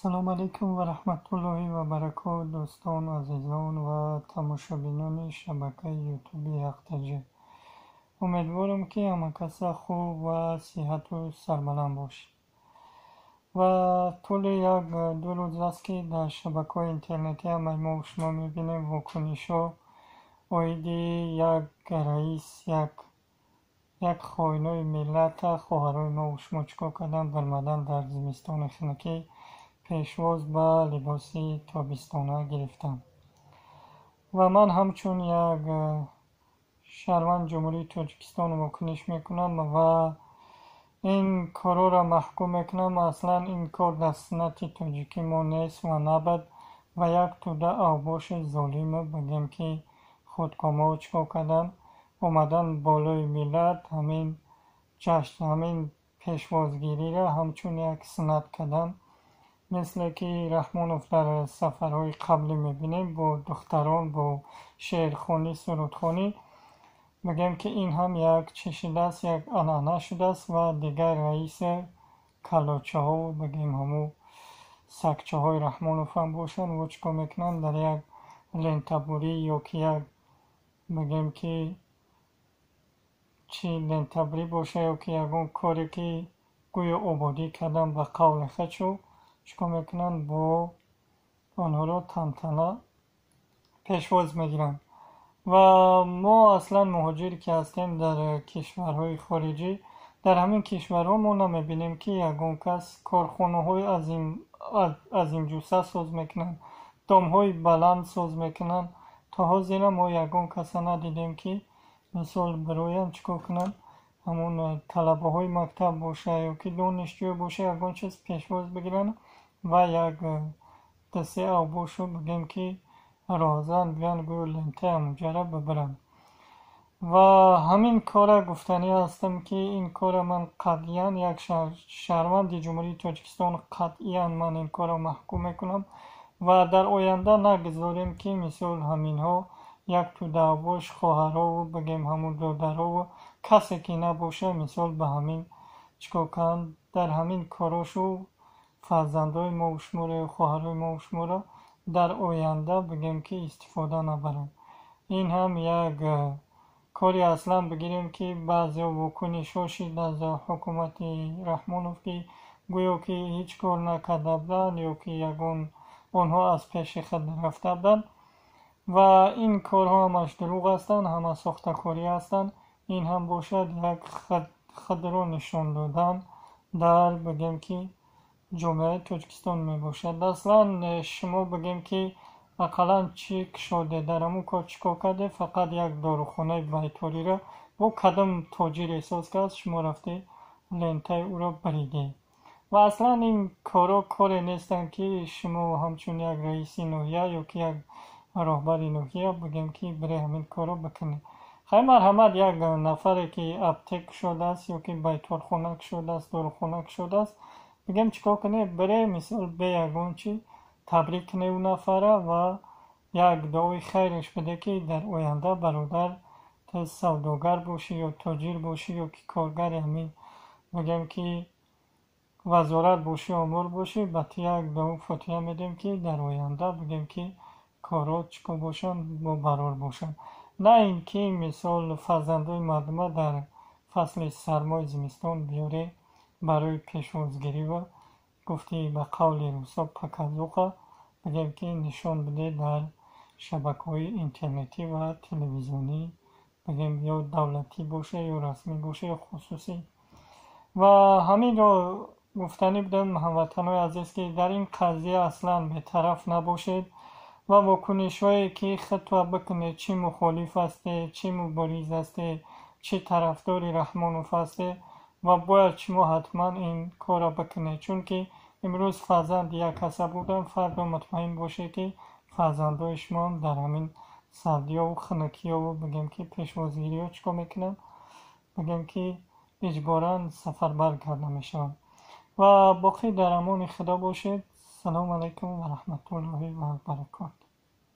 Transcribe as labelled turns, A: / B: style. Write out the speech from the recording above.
A: سلام علیکم و رحمت الله و برکات دوستان و عزیزان و تماشابینان شبکه یوتیوبی حق. امیدوارم که همه کس خوب و صحت و سربلند باشید. و طول یک دو روز است که در شبکه اینترنتی همه ما و شما میبینیم واکنش ها اویدی یک رئیس یک خواهینای ملت خواهرای ما و شما چکار کردن برمدن در زمستان خنکی پیشواز به لباسی تابستانه گرفتم و من همچون یک شهروند جمهوری تاجیکستان واکنش میکنم و این کارا را محکوم میکنم. اصلا این کار در سنت تاجیکی ما نیست و نباید و یک توده اوباش ظالم بگیم که خودکامه چکار کردن اومدن بالای ملت همین جشن همین پیشوازگیری را همچون یک سنت کردن، مثل که رحمانوف در سفرهای قبلی میبینیم با دختران با شعرخوانی سرودخوانی. بگیم که این هم یک چشیده است، یک عنعنه شده است و دیگر رئیس کلاچه ها و بگیم همو سکچه های رحمانوف هم باشن و چکا میکنن در یک لنتبوری یا که یک بگیم که چی لنتبوری باشه یا که یکون کاری که گویا آبادی کردن به قول خودشو چکا میکنن با آنها را تنتنه پیشواز میگیرن. و ما اصلا مهاجری که هستیم در کشورهای خارجی در همین کشورها ما نمیبینیم که یکون کس کارخانه های از این جوسه ساز میکنن، دام های بلند ساز میکنن. تا حاضر ما یکون کس ندیدیم که مثال برایم چکا کنن همون طلبه های مکتب باشه یا که دانشجو باشه یکون چیز پیشواز بگیرن و یک دسته اوباشو بگیم که رازن بیان گوی لنته مجرب ببرن. و همین کار گفتنی هستم که این کار من قطعا یک شهروند جمهوری تاجیکستان قطعا من این کار محکوم میکنم و در آینده نگذاریم که مثال همین ها یک تو دعواش خواهرها و بگیم همون دادرها و کسی که نباشه مثال به همین چکا کن در همین کاراشو فرزندای ما و شما خواهرای ما و شما در آینده بگیم که استفاده نبرن. این هم یک کاری اصلا بگیریم که بعضی واکنش ها شید از حکومت رحمانوف که گویا که هیچ کار نکرده بودن یا که یکون آنها از پیش خود رفته بودن و این کارها همش دروغ هستند، همه ساخته‌کاری هستند. این هم باشد یک خود را نشان دادن در بگیم که جامعه تاجیکستان می باشد. اصلا شما بگیم که اقلا چی شده در همون کار چیکار کرده، فقط یک داروخانه بیتوری را با کدام تاجر احساس کرد شما رفته لنته او را بریده. و اصلا این کاری نیستن که شما همچون یک رئیس نوحیه یا که یک راهبر نوحیه بگیم که برای همین کارا بکنه. خیلی مرحمت یک نفری که اپتک شده است یا که بیتوالخانه شده است داروخانه شده است بگیم چیکار کنه برای مثال به یکون چی تبریک کنه اون نفره و یک دعای خیرش بده که در آینده برادر سوداگر باشی یا تاجر باشی یا که کارگر همین بگیم که وزارت باشی امور باشی بطی یک دعای فاتحه میدیم که در آینده بگیم که کارات چیکار باشن با برار باشن. نه این که مثال فرزندای مردم در فصل سرمای زمستان بیاره برای پیشوازگیری و گفتی به قول روسا پکازوخه بگیم که نشان بده در شبکه‌های اینترنتی و تلویزیونی بگیم یا دولتی باشه یا رسمی باشه یا خصوصی. و همین را گفتنی بودم هموطنان عزیز که در این قضیه اصلا به طرف نباشید و واکنش هایی که خطوه بکنه چی مخالف هسته چی مبارز هسته چی طرفدار رحمانوف هسته و باید شما حتما این کار بکنه، چون که امروز فرزند یک کسا بودن فردا مطمئن باشه که فرزندای شما در همین سردی ها و خنکی ها و بگیم که پیشوازگیری ها چکا میکنن بگیم که اجبارا سفر برگرده میشن. و باقی در امان خدا باشید. سلام علیکم و رحمت الله و برکات.